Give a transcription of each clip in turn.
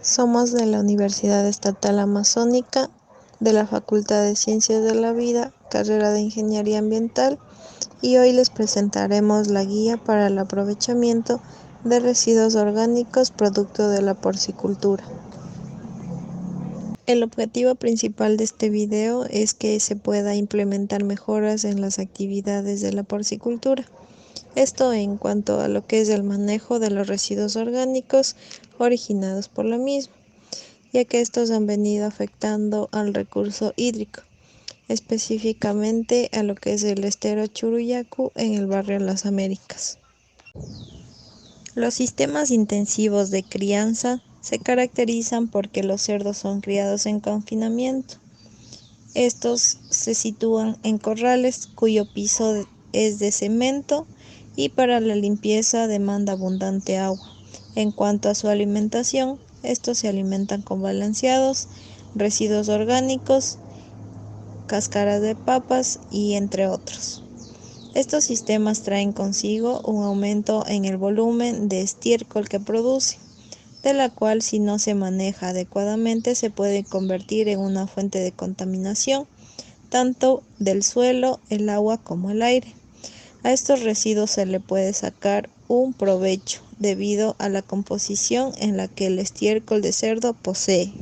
Somos de la Universidad Estatal Amazónica, de la Facultad de Ciencias de la Vida, carrera de Ingeniería Ambiental, y hoy les presentaremos la guía para el aprovechamiento de residuos orgánicos producto de la porcicultura. El objetivo principal de este video es que se pueda implementar mejoras en las actividades de la porcicultura. Esto en cuanto a lo que es el manejo de los residuos orgánicos originados por la misma, ya que estos han venido afectando al recurso hídrico, específicamente a lo que es el estero Churuyacu en el barrio Las Américas. Los sistemas intensivos de crianza se caracterizan porque los cerdos son criados en confinamiento. Estos se sitúan en corrales cuyo piso es de cemento y para la limpieza demanda abundante agua. En cuanto a su alimentación, estos se alimentan con balanceados, residuos orgánicos, cáscaras de papas y entre otros. Estos sistemas traen consigo un aumento en el volumen de estiércol que produce, de la cual si no se maneja adecuadamente se puede convertir en una fuente de contaminación, tanto del suelo, el agua como el aire. A estos residuos se le puede sacar un provecho debido a la composición en la que el estiércol de cerdo posee.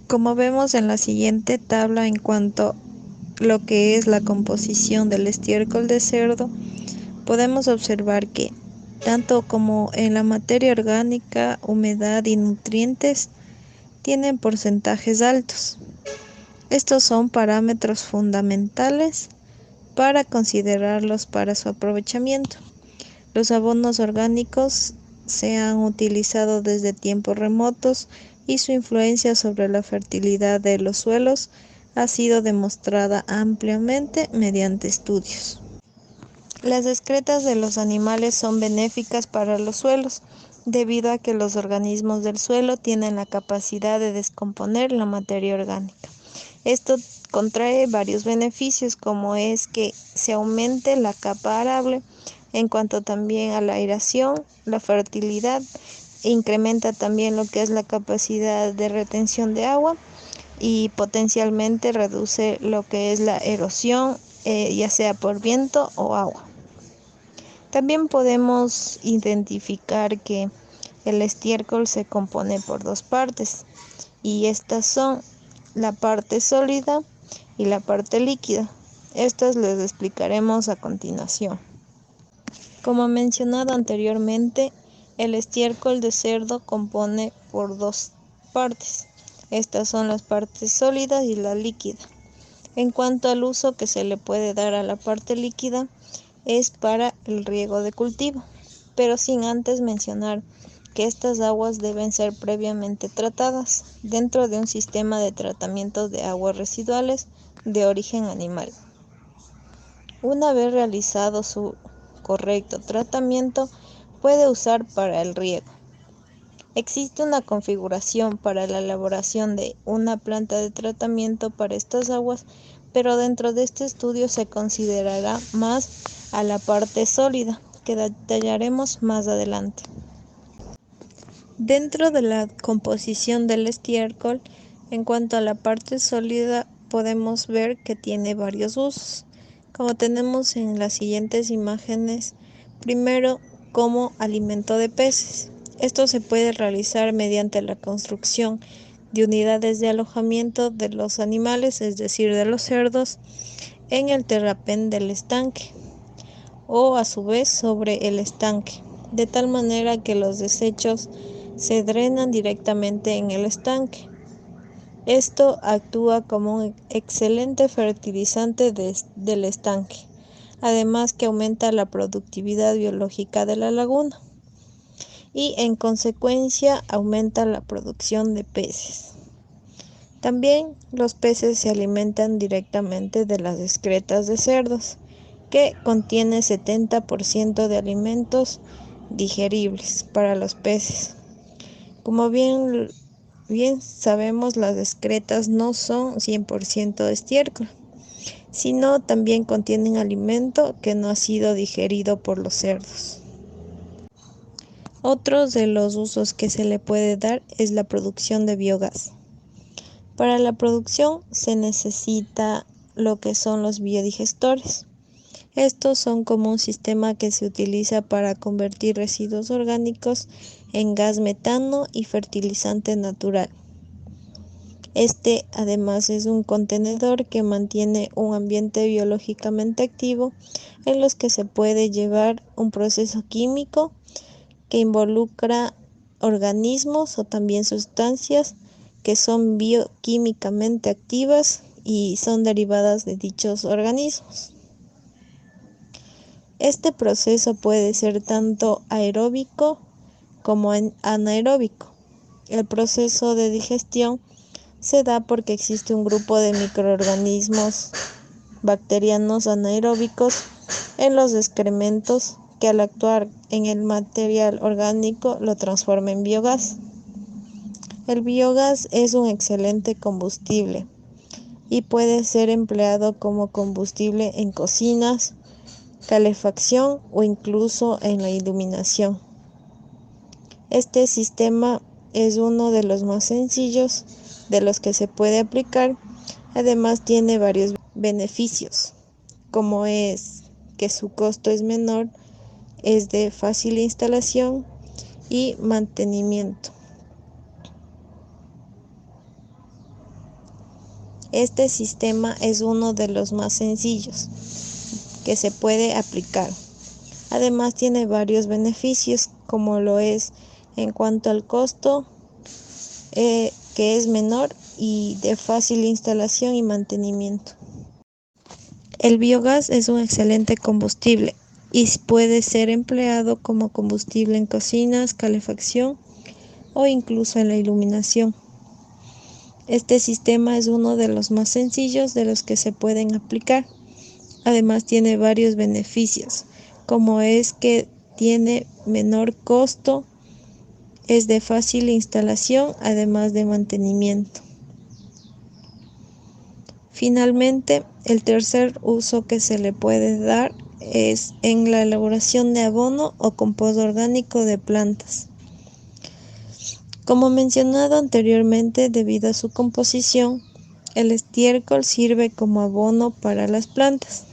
Como vemos en la siguiente tabla en cuanto a lo que es la composición del estiércol de cerdo, podemos observar que tanto como en la materia orgánica, humedad y nutrientes tienen porcentajes altos. Estos son parámetros fundamentales para considerarlos para su aprovechamiento. Los abonos orgánicos se han utilizado desde tiempos remotos y su influencia sobre la fertilidad de los suelos ha sido demostrada ampliamente mediante estudios. Las excretas de los animales son benéficas para los suelos, debido a que los organismos del suelo tienen la capacidad de descomponer la materia orgánica. Esto contrae varios beneficios, como es que se aumente la capa arable, en cuanto también a la aireación, la fertilidad, incrementa también lo que es la capacidad de retención de agua y potencialmente reduce lo que es la erosión, ya sea por viento o agua. También podemos identificar que el estiércol se compone por dos partes, y estas son la parte sólida y la parte líquida. Estas les explicaremos a continuación. Como mencionado anteriormente, el estiércol de cerdo compone por dos partes. Estas son las partes sólidas y la líquida. En cuanto al uso que se le puede dar a la parte líquida, es para el riego de cultivo, pero sin antes mencionar que estas aguas deben ser previamente tratadas dentro de un sistema de tratamiento de aguas residuales de origen animal. Una vez realizado su correcto tratamiento, puede usar para el riego. Existe una configuración para la elaboración de una planta de tratamiento para estas aguas, pero dentro de este estudio se considerará más a la parte sólida, que detallaremos más adelante. Dentro de la composición del estiércol, en cuanto a la parte sólida, podemos ver que tiene varios usos, como tenemos en las siguientes imágenes. Primero, como alimento de peces. Esto se puede realizar mediante la construcción de unidades de alojamiento de los animales, es decir, de los cerdos, en el terrapén del estanque o a su vez sobre el estanque, de tal manera que los desechos se drenan directamente en el estanque. Esto actúa como un excelente fertilizante del estanque, además que aumenta la productividad biológica de la laguna y en consecuencia aumenta la producción de peces. También los peces se alimentan directamente de las excretas de cerdos, que contiene 70% de alimentos digeribles para los peces. Como bien sabemos, las excretas no son 100% estiércol, sino también contienen alimento que no ha sido digerido por los cerdos. Otro de los usos que se le puede dar es la producción de biogás. Para la producción se necesita lo que son los biodigestores. Estos son como un sistema que se utiliza para convertir residuos orgánicos en gas metano y fertilizante natural. Este además es un contenedor que mantiene un ambiente biológicamente activo en los que se puede llevar un proceso químico que involucra organismos o también sustancias que son bioquímicamente activas y son derivadas de dichos organismos. Este proceso puede ser tanto aeróbico como anaeróbico. El proceso de digestión se da porque existe un grupo de microorganismos bacterianos anaeróbicos en los excrementos que al actuar en el material orgánico lo transforma en biogás. El biogás es un excelente combustible y puede ser empleado como combustible en cocinas, calefacción o incluso en la iluminación. Este sistema es uno de los más sencillos de los que se puede aplicar. Además tiene varios beneficios, como es que su costo es menor, es de fácil instalación y mantenimiento. Este sistema es uno de los más sencillos que se puede aplicar. Además tiene varios beneficios, como lo es en cuanto al costo, que es menor y de fácil instalación y mantenimiento. El biogás es un excelente combustible y puede ser empleado como combustible en cocinas, calefacción o incluso en la iluminación. Este sistema es uno de los más sencillos de los que se pueden aplicar. Además tiene varios beneficios, como es que tiene menor costo, es de fácil instalación, además de mantenimiento. Finalmente, el tercer uso que se le puede dar es en la elaboración de abono o compost orgánico de plantas. Como mencionado anteriormente, debido a su composición, el estiércol sirve como abono para las plantas,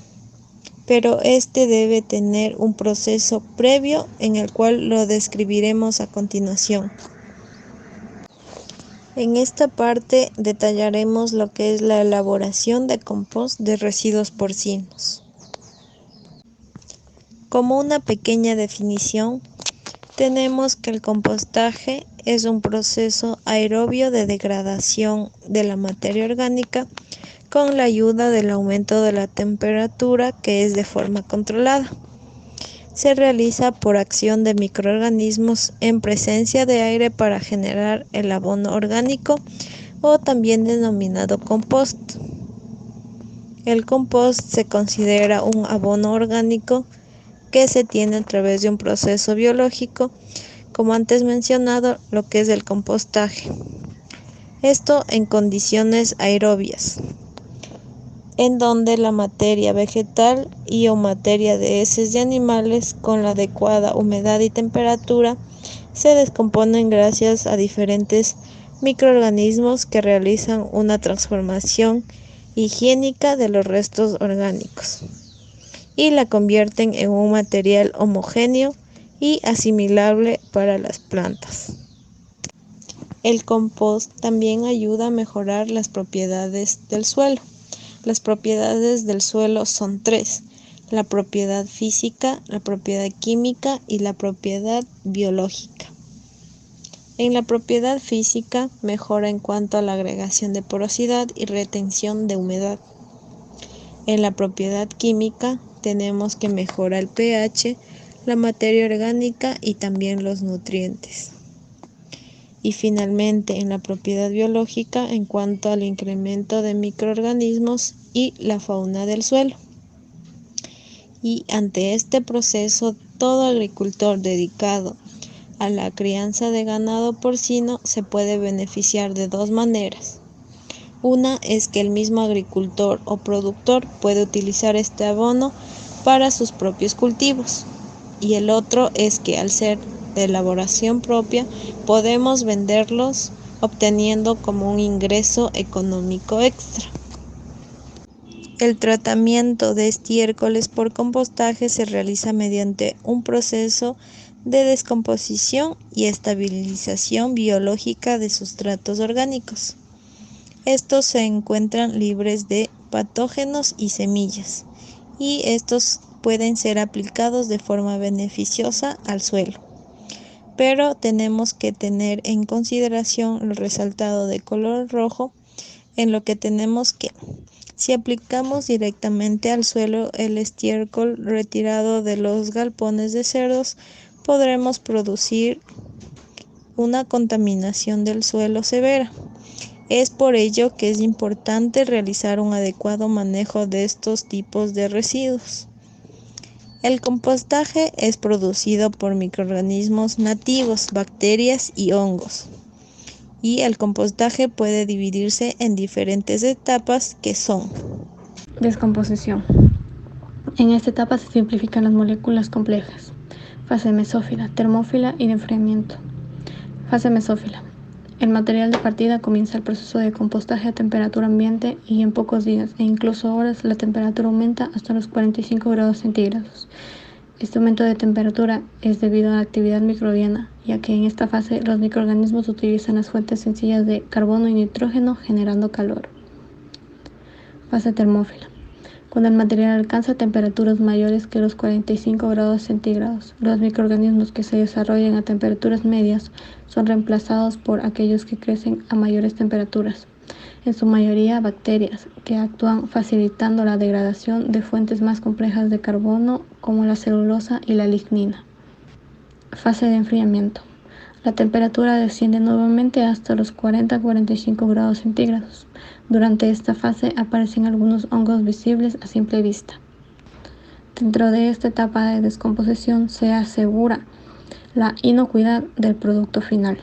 pero este debe tener un proceso previo en el cual lo describiremos a continuación. En esta parte detallaremos lo que es la elaboración de compost de residuos porcinos. Como una pequeña definición, tenemos que el compostaje es un proceso aerobio de degradación de la materia orgánica con la ayuda del aumento de la temperatura, que es de forma controlada. Se realiza por acción de microorganismos en presencia de aire para generar el abono orgánico o también denominado compost. El compost se considera un abono orgánico que se tiene a través de un proceso biológico, como antes mencionado, lo que es el compostaje. Esto en condiciones aerobias, en donde la materia vegetal y o materia de heces de animales con la adecuada humedad y temperatura se descomponen gracias a diferentes microorganismos que realizan una transformación higiénica de los restos orgánicos y la convierten en un material homogéneo y asimilable para las plantas. El compost también ayuda a mejorar las propiedades del suelo. Las propiedades del suelo son tres: la propiedad física, la propiedad química y la propiedad biológica. En la propiedad física mejora en cuanto a la agregación de porosidad y retención de humedad. En la propiedad química tenemos que mejora el pH, la materia orgánica y también los nutrientes. Y finalmente en la propiedad biológica en cuanto al incremento de microorganismos y la fauna del suelo. Y ante este proceso, todo agricultor dedicado a la crianza de ganado porcino se puede beneficiar de dos maneras. Una es que el mismo agricultor o productor puede utilizar este abono para sus propios cultivos. Y el otro es que al ser de elaboración propia, podemos venderlos obteniendo como un ingreso económico extra. El tratamiento de estiércoles por compostaje se realiza mediante un proceso de descomposición y estabilización biológica de sustratos orgánicos. Estos se encuentran libres de patógenos y semillas, y estos pueden ser aplicados de forma beneficiosa al suelo. Pero tenemos que tener en consideración el resaltado de color rojo, en lo que tenemos que, si aplicamos directamente al suelo el estiércol retirado de los galpones de cerdos, podremos producir una contaminación del suelo severa. Es por ello que es importante realizar un adecuado manejo de estos tipos de residuos. El compostaje es producido por microorganismos nativos, bacterias y hongos. Y el compostaje puede dividirse en diferentes etapas que son: descomposición. En esta etapa se simplifican las moléculas complejas. Fase mesófila, termófila y de enfriamiento. Fase mesófila. El material de partida comienza el proceso de compostaje a temperatura ambiente y en pocos días e incluso horas la temperatura aumenta hasta los 45 grados centígrados. Este aumento de temperatura es debido a la actividad microbiana, ya que en esta fase los microorganismos utilizan las fuentes sencillas de carbono y nitrógeno generando calor. Fase termófila. Cuando el material alcanza temperaturas mayores que los 45 grados centígrados, los microorganismos que se desarrollan a temperaturas medias son reemplazados por aquellos que crecen a mayores temperaturas, en su mayoría bacterias, que actúan facilitando la degradación de fuentes más complejas de carbono como la celulosa y la lignina. Fase de enfriamiento. La temperatura desciende nuevamente hasta los 40-45 grados centígrados. Durante esta fase aparecen algunos hongos visibles a simple vista. Dentro de esta etapa de descomposición se asegura la inocuidad del producto final.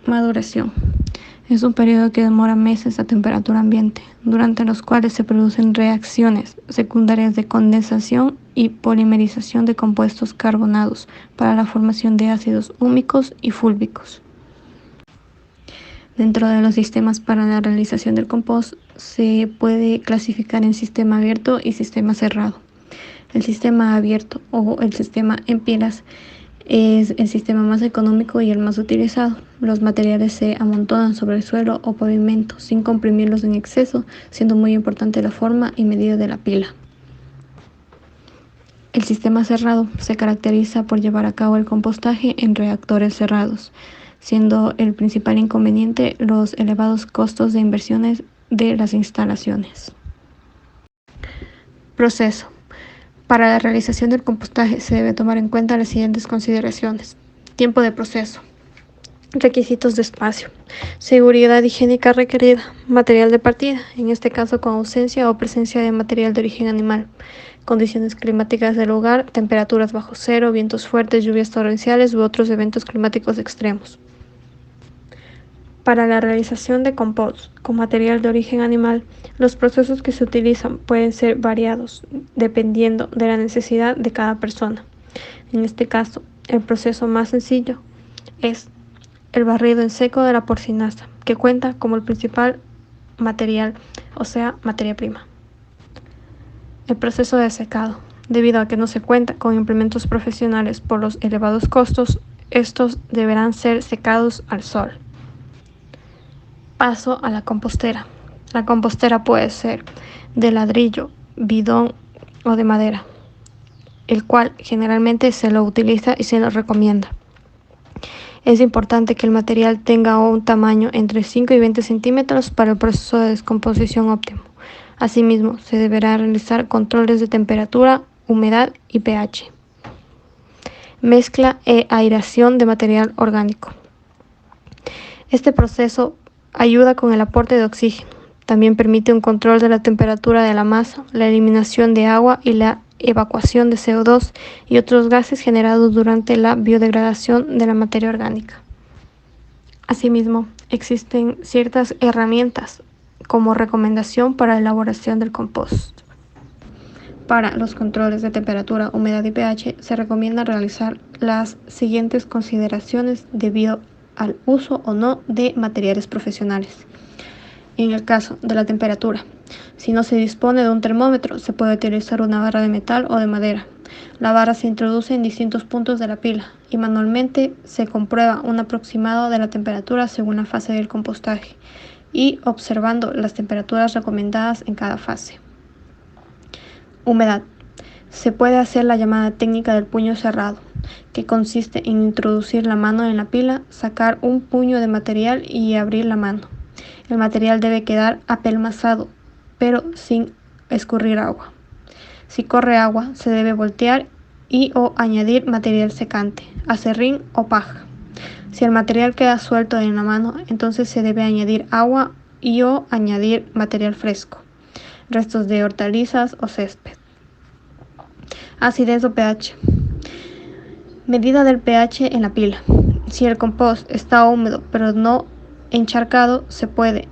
Maduración. Es un periodo que demora meses a temperatura ambiente, durante los cuales se producen reacciones secundarias de condensación y polimerización de compuestos carbonados para la formación de ácidos húmicos y fúlbicos. Dentro de los sistemas para la realización del compost se puede clasificar en sistema abierto y sistema cerrado. El sistema abierto o el sistema en pilas es el sistema más económico y el más utilizado. Los materiales se amontonan sobre el suelo o pavimento sin comprimirlos en exceso, siendo muy importante la forma y medida de la pila. El sistema cerrado se caracteriza por llevar a cabo el compostaje en reactores cerrados, siendo el principal inconveniente los elevados costos de inversiones de las instalaciones. Proceso. Para la realización del compostaje se debe tomar en cuenta las siguientes consideraciones. Tiempo de proceso. Requisitos de espacio. Seguridad higiénica requerida. Material de partida, en este caso con ausencia o presencia de material de origen animal. Condiciones climáticas del lugar, temperaturas bajo cero, vientos fuertes, lluvias torrenciales u otros eventos climáticos extremos. Para la realización de compost con material de origen animal, los procesos que se utilizan pueden ser variados dependiendo de la necesidad de cada persona. En este caso, el proceso más sencillo es el barrido en seco de la porcinaza, que cuenta como el principal material, o sea, materia prima. El proceso de secado. Debido a que no se cuenta con implementos profesionales por los elevados costos, estos deberán ser secados al sol. Paso a la compostera. La compostera puede ser de ladrillo, bidón o de madera, el cual generalmente se lo utiliza y se lo recomienda. Es importante que el material tenga un tamaño entre 5 y 20 centímetros para el proceso de descomposición óptimo. Asimismo, se deberá realizar controles de temperatura, humedad y pH. Mezcla e aireación de material orgánico. Este proceso ayuda con el aporte de oxígeno. También permite un control de la temperatura de la masa, la eliminación de agua y la evacuación de CO2 y otros gases generados durante la biodegradación de la materia orgánica. Asimismo, existen ciertas herramientas como recomendación para la elaboración del compost. Para los controles de temperatura, humedad y pH se recomienda realizar las siguientes consideraciones debido al uso o no de materiales profesionales. En el caso de la temperatura, si no se dispone de un termómetro, se puede utilizar una barra de metal o de madera. La barra se introduce en distintos puntos de la pila y manualmente se comprueba un aproximado de la temperatura según la fase del compostaje y observando las temperaturas recomendadas en cada fase. Humedad. Se puede hacer la llamada técnica del puño cerrado, que consiste en introducir la mano en la pila, sacar un puño de material y abrir la mano. El material debe quedar apelmazado, pero sin escurrir agua. Si corre agua, se debe voltear y o añadir material secante, acerrín o paja. Si el material queda suelto en la mano, entonces se debe añadir agua y o añadir material fresco, restos de hortalizas o césped. Acidez o pH. Medida del pH en la pila. Si el compost está húmedo pero no encharcado, se puede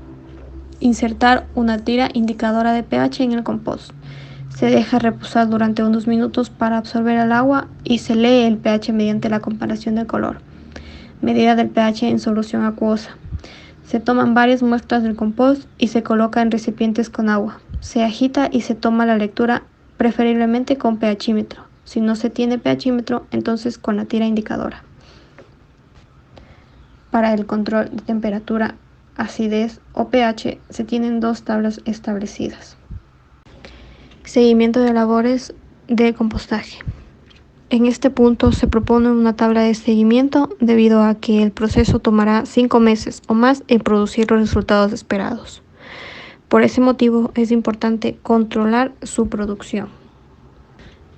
insertar una tira indicadora de pH en el compost. Se deja reposar durante unos minutos para absorber el agua y se lee el pH mediante la comparación del color. Medida del pH en solución acuosa. Se toman varias muestras del compost y se coloca en recipientes con agua. Se agita y se toma la lectura, preferiblemente con pHímetro. Si no se tiene pHímetro, entonces con la tira indicadora. Para el control de temperatura, acidez o pH, se tienen dos tablas establecidas. Seguimiento de labores de compostaje. En este punto se propone una tabla de seguimiento debido a que el proceso tomará 5 meses o más en producir los resultados esperados. Por ese motivo es importante controlar su producción.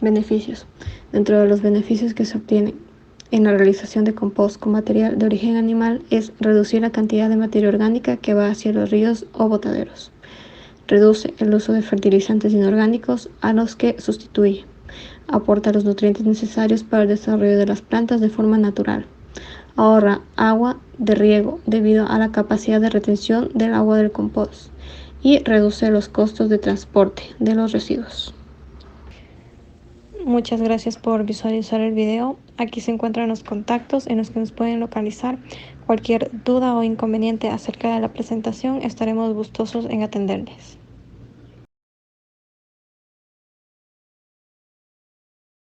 Beneficios. Dentro de los beneficios que se obtienen en la realización de compost con material de origen animal es reducir la cantidad de materia orgánica que va hacia los ríos o botaderos. Reduce el uso de fertilizantes inorgánicos a los que sustituye. Aporta los nutrientes necesarios para el desarrollo de las plantas de forma natural. Ahorra agua de riego debido a la capacidad de retención del agua del compost y reduce los costos de transporte de los residuos. Muchas gracias por visualizar el video. Aquí se encuentran los contactos en los que nos pueden localizar. Cualquier duda o inconveniente acerca de la presentación, estaremos gustosos en atenderles.